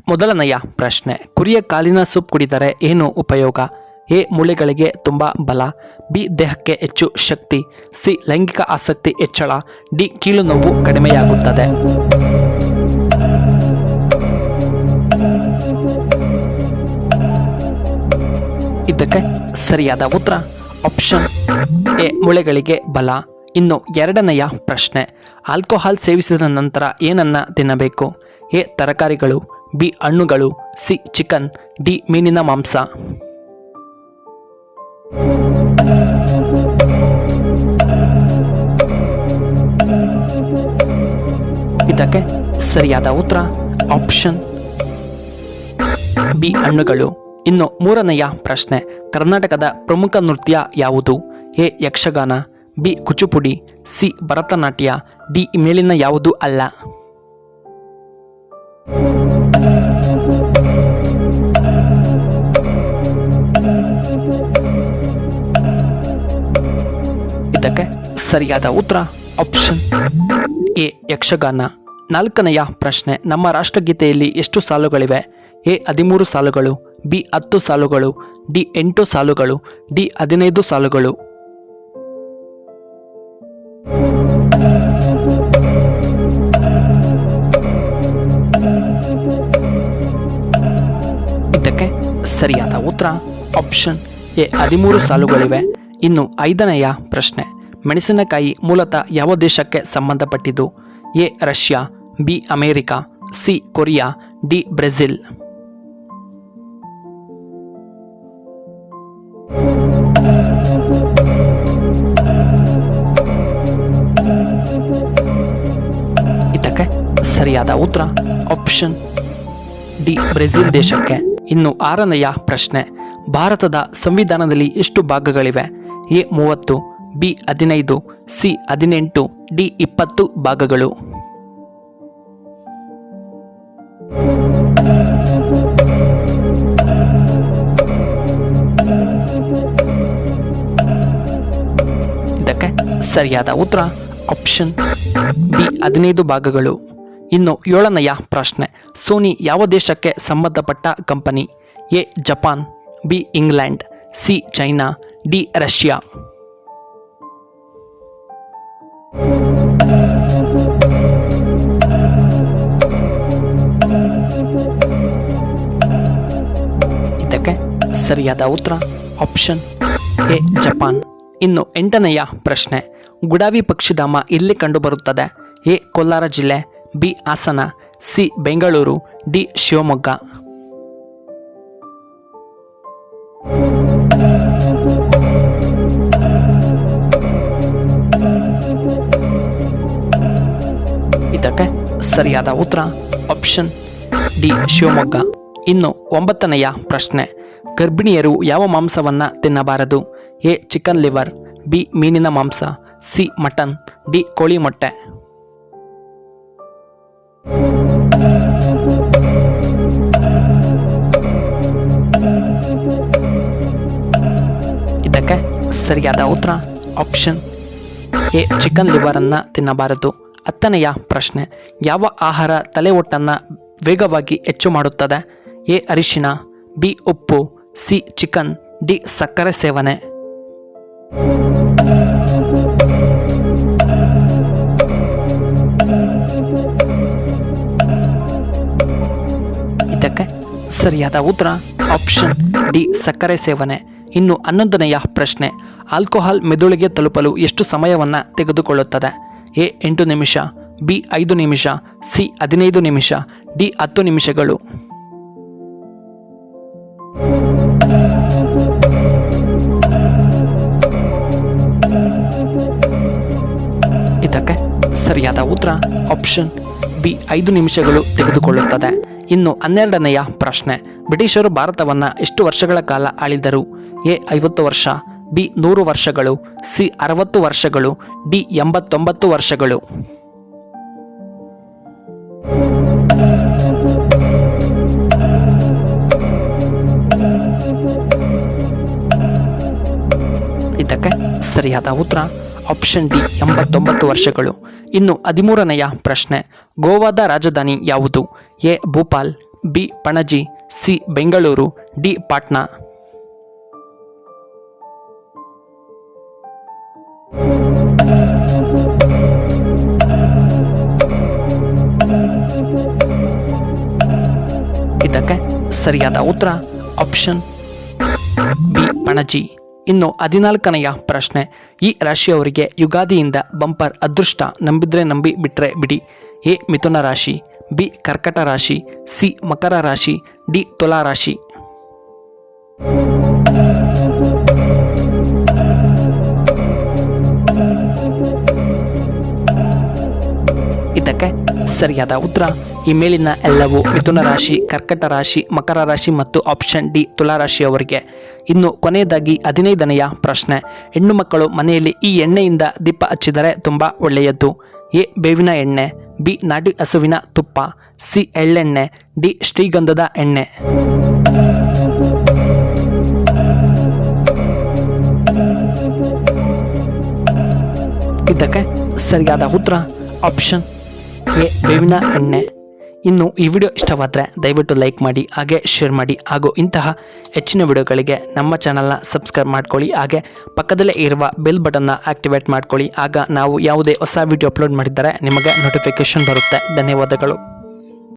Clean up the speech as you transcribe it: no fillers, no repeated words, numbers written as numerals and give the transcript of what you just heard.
ಮೊದಲನೆಯ ಪ್ರಶ್ನೆ, ಕುರಿಯ ಕಾಲಿನ ಸೂಪ್ ಕುಡಿದರೆ ಏನು ಉಪಯೋಗ? ಎ. ಮೂಳೆಗಳಿಗೆ ತುಂಬ ಬಲ. ಬಿ. ದೇಹಕ್ಕೆ ಹೆಚ್ಚು ಶಕ್ತಿ. ಸಿ. ಲೈಂಗಿಕ ಆಸಕ್ತಿ ಹೆಚ್ಚಳ. ಡಿ. ಕೀಲು ನೋವು ಕಡಿಮೆಯಾಗುತ್ತದೆ. ಇದಕ್ಕೆ ಸರಿಯಾದ ಉತ್ತರ ಆಪ್ಷನ್ ಎ. ಮೂಳೆಗಳಿಗೆ ಬಲ. ಇನ್ನು ಎರಡನೆಯ ಪ್ರಶ್ನೆ, ಆಲ್ಕೋಹಾಲ್ ಸೇವಿಸಿದ ನಂತರ ಏನನ್ನ ತಿನ್ನಬೇಕು? ಎ. ತರಕಾರಿಗಳು. ಬಿ. ಹಣ್ಣುಗಳು. ಸಿ. ಚಿಕನ್. ಡಿ. ಮೀನಿನ ಮಾಂಸ. ಇದಕ್ಕೆ ಸರಿಯಾದ ಉತ್ತರ ಆಪ್ಷನ್ ಬಿ. ಹಣ್ಣುಗಳು. ಇನ್ನು ಮೂರನೆಯ ಪ್ರಶ್ನೆ, ಕರ್ನಾಟಕದ ಪ್ರಮುಖ ನೃತ್ಯ ಯಾವುದು? A. Yakshagana. B. Kuchipudi. C. Bharatanatyam. D. ಮೇಲಿನ ಯಾವುದು ಅಲ್ಲ. ಇದಕ್ಕೆ ಸರಿಯಾದ ಉತ್ತರ ಆಪ್ಷನ್ ಎ. ಯಕ್ಷಗಾನ. ನಾಲ್ಕನೆಯ ಪ್ರಶ್ನೆ, ನಮ್ಮ ರಾಷ್ಟ್ರಗೀತೆಯಲ್ಲಿ ಎಷ್ಟು ಸಾಲುಗಳಿವೆ? ಎ. 13 ಸಾಲುಗಳು. ಬಿ. 10 ಸಾಲುಗಳು. ಡಿ. 8 ಸಾಲುಗಳು. ಡಿ. 15 ಸಾಲುಗಳು. ಇದಕ್ಕೆ ಸರಿಯಾದ ಉತ್ತರ ಆಪ್ಷನ್ ಎ. 13 ಸಾಲುಗಳಿವೆ. ಇನ್ನು ಐದನೆಯ ಪ್ರಶ್ನೆ, ಮೆಣಸಿನಕಾಯಿ ಮೂಲತಃ ಯಾವ ದೇಶಕ್ಕೆ ಸಂಬಂಧಪಟ್ಟಿದ್ದು? A. Russia. B. America. C. Korea. D. Brazil. ಇದಕ್ಕೆ ಸರಿಯಾದ ಉತ್ತರ ಆಪ್ಷನ್ ಡಿ. ಬ್ರೆಜಿಲ್ ದೇಶಕ್ಕೆ. ಇನ್ನು ಆರನೆಯ ಪ್ರಶ್ನೆ, ಭಾರತದ ಸಂವಿಧಾನದಲ್ಲಿ ಎಷ್ಟು ಭಾಗಗಳಿವೆ? ಎ. 30. ಬಿ. 15. ಸಿ. 18. ಡಿ. 20 ಭಾಗಗಳು. ಇದಕ್ಕೆ ಸರಿಯಾದ ಉತ್ತರ ಆಪ್ಷನ್ ಬಿ. 15 ಭಾಗಗಳು. ಇನ್ನು ಏಳನೆಯ ಪ್ರಶ್ನೆ, ಸೋನಿ ಯಾವ ದೇಶಕ್ಕೆ ಸಂಬಂಧಪಟ್ಟ company? A. Japan. B. England. C. China. D. Russia. ಇದಕ್ಕೆ ಸರಿಯಾದ ಉತ್ತರ ಆಪ್ಷನ್ ಎ. ಜಪಾನ್. ಇನ್ನು ಎಂಟನೆಯ ಪ್ರಶ್ನೆ, ಗುಡಾವಿ ಪಕ್ಷಿಧಾಮ ಎಲ್ಲಿ ಕಂಡುಬರುತ್ತದೆ? ಎ. ಕೋಲಾರ ಜಿಲ್ಲೆ. B. Hassan. C. Bengaluru. D. Shivamogga. ಇದಕ್ಕೆ ಸರಿಯಾದ ಉತ್ತರ ಆಪ್ಷನ್ ಡಿ. ಶಿವಮೊಗ್ಗ. ಇನ್ನು ಒಂಬತ್ತನೆಯ ಪ್ರಶ್ನೆ, ಗರ್ಭಿಣಿಯರು ಯಾವ ಮಾಂಸವನ್ನ ತಿನ್ನಬಾರದು? ಎ. Chicken liver. ಬಿ. ಮೀನಿನ ಮಾಂಸ. ಸಿ. ಮಟನ್. ಡಿ. ಕೋಳಿ ಮೊಟ್ಟೆ. ಇದಕ್ಕೆ ಸರಿಯಾದ ಉತ್ತರ ಆಪ್ಷನ್ ಎ. ಚಿಕನ್ ಲಿವರ್ ಅನ್ನ ತಿನ್ನಬಾರದು. ಹತ್ತನೆಯ ಪ್ರಶ್ನೆ, ಯಾವ ಆಹಾರ ತಲೆ ಹೊಟ್ಟನ್ನು ವೇಗವಾಗಿ ಹೆಚ್ಚು ಮಾಡುತ್ತದೆ? ಎ. ಅರಿಶಿನ. ಬಿ. ಉಪ್ಪು. ಸಿ. ಚಿಕನ್. ಡಿ. ಸಕ್ಕರೆ ಸೇವನೆ. ಇದಕ್ಕೆ ಸರಿಯಾದ ಉತ್ತರ ಆಪ್ಷನ್ ಡಿ. ಸಕ್ಕರೆ ಸೇವನೆ. ಇನ್ನು 11ನೆಯ ಪ್ರಶ್ನೆ, ಆಲ್ಕೋಹಾಲ್ ಮೆದುಳಿಗೆ ತಲುಪಲು ಎಷ್ಟು ಸಮಯವನ್ನು ತೆಗೆದುಕೊಳ್ಳುತ್ತದೆ? ಎ. 8 ನಿಮಿಷ. ಬಿ. 5 ನಿಮಿಷ. ಸಿ. 15 ನಿಮಿಷ. ಡಿ. 10 ನಿಮಿಷಗಳು. ಇದಕ್ಕೆ ಸರಿಯಾದ ಉತ್ತರ ಆಪ್ಷನ್ ಬಿ. 5 ನಿಮಿಷಗಳು ತೆಗೆದುಕೊಳ್ಳುತ್ತದೆ. ಇನ್ನು 12ನೆಯ ಪ್ರಶ್ನೆ, ಬ್ರಿಟಿಷರು ಭಾರತವನ್ನು ಎಷ್ಟು ವರ್ಷಗಳ ಕಾಲ ಆಳಿದರು? ಎ. 50 ವರ್ಷ. ಬಿ. 100 ವರ್ಷಗಳು. ಸಿ. 60 ವರ್ಷಗಳು. ಡಿ. 89 ವರ್ಷಗಳು. ಇದಕ್ಕೆ ಸರಿಯಾದ ಉತ್ತರ ಆಪ್ಷನ್ ಡಿ. 89 ವರ್ಷಗಳು. ಇನ್ನು 13ನೆಯ ಪ್ರಶ್ನೆ, ಗೋವಾದ ರಾಜಧಾನಿ ಯಾವುದು? A. Bhopal. B Panaji, C Bengaluru, D Patna. ಇದಕ್ಕೆ ಸರಿಯಾದ ಉತ್ತರ ಆಪ್ಷನ್ ಬಿ ಪಣಜಿ. ಇನ್ನು 14ನೆಯ ಪ್ರಶ್ನೆ. ಈ ರಾಶಿಯವರಿಗೆ ಯುಗಾದಿಯಿಂದ ಬಂಪರ್ ಅದೃಷ್ಟ. ನಂಬಿದ್ರೆ ನಂಬಿ, ಬಿಟ್ರೆ ಬಿಡಿ. ಎ ಮಿಥುನ ರಾಶಿ, ಬಿ ಕರ್ಕಟ ರಾಶಿ, ಸಿ ಮಕರ ರಾಶಿ, ಡಿ ತುಲಾ ರಾಶಿ. ಇದಕ್ಕೆ ಸರಿಯಾದ ಉತ್ತರ ಈ ಮೇಲಿನ ಎಲ್ಲವೂ ಮಿಥುನ ರಾಶಿ, ಕರ್ಕಟ ರಾಶಿ, ಮಕರ ರಾಶಿ ಮತ್ತು ಆಪ್ಷನ್ ಡಿ ತುಲಾ ರಾಶಿಯವರಿಗೆ. ಇನ್ನು ಕೊನೆಯದಾಗಿ 15ನೆಯ ಪ್ರಶ್ನೆ. ಹೆಣ್ಣು ಮಕ್ಕಳು ಮನೆಯಲ್ಲಿ ಈ ಎಣ್ಣೆಯಿಂದ ದೀಪ ಹಚ್ಚಿದರೆ ತುಂಬ ಒಳ್ಳೆಯದು. ಎ ಬೇವಿನ ಎಣ್ಣೆ, ಬಿ ನಾಟಿ ಹಸುವಿನ ತುಪ್ಪ, ಸಿ ಎಳ್ಳೆಣ್ಣೆ, ಡಿ ಶ್ರೀಗಂಧದ ಎಣ್ಣೆ. ಇದಕ್ಕೆ ಸರಿಯಾದ ಉತ್ತರ ಆಪ್ಷನ್ ಎ ಬೇವಿನ ಎಣ್ಣೆ. ಇನ್ನು ಈ ವಿಡಿಯೋ ಇಷ್ಟವಾದರೆ ದಯವಿಟ್ಟು ಲೈಕ್ ಮಾಡಿ, ಹಾಗೆ ಶೇರ್ ಮಾಡಿ, ಹಾಗೂ ಇಂತಹ ಹೆಚ್ಚಿನ ವಿಡಿಯೋಗಳಿಗೆ ನಮ್ಮ ಚಾನಲ್ನ ಸಬ್ಸ್ಕ್ರೈಬ್ ಮಾಡ್ಕೊಳ್ಳಿ. ಹಾಗೆ ಪಕ್ಕದಲ್ಲೇ ಇರುವ ಬೆಲ್ ಬಟನ್ನ ಆಕ್ಟಿವೇಟ್ ಮಾಡ್ಕೊಳ್ಳಿ. ಆಗ ನಾವು ಯಾವುದೇ ಹೊಸ ವಿಡಿಯೋ ಅಪ್ಲೋಡ್ ಮಾಡಿದ್ದರೆ ನಿಮಗೆ ನೋಟಿಫಿಕೇಶನ್ ಬರುತ್ತೆ. ಧನ್ಯವಾದಗಳು.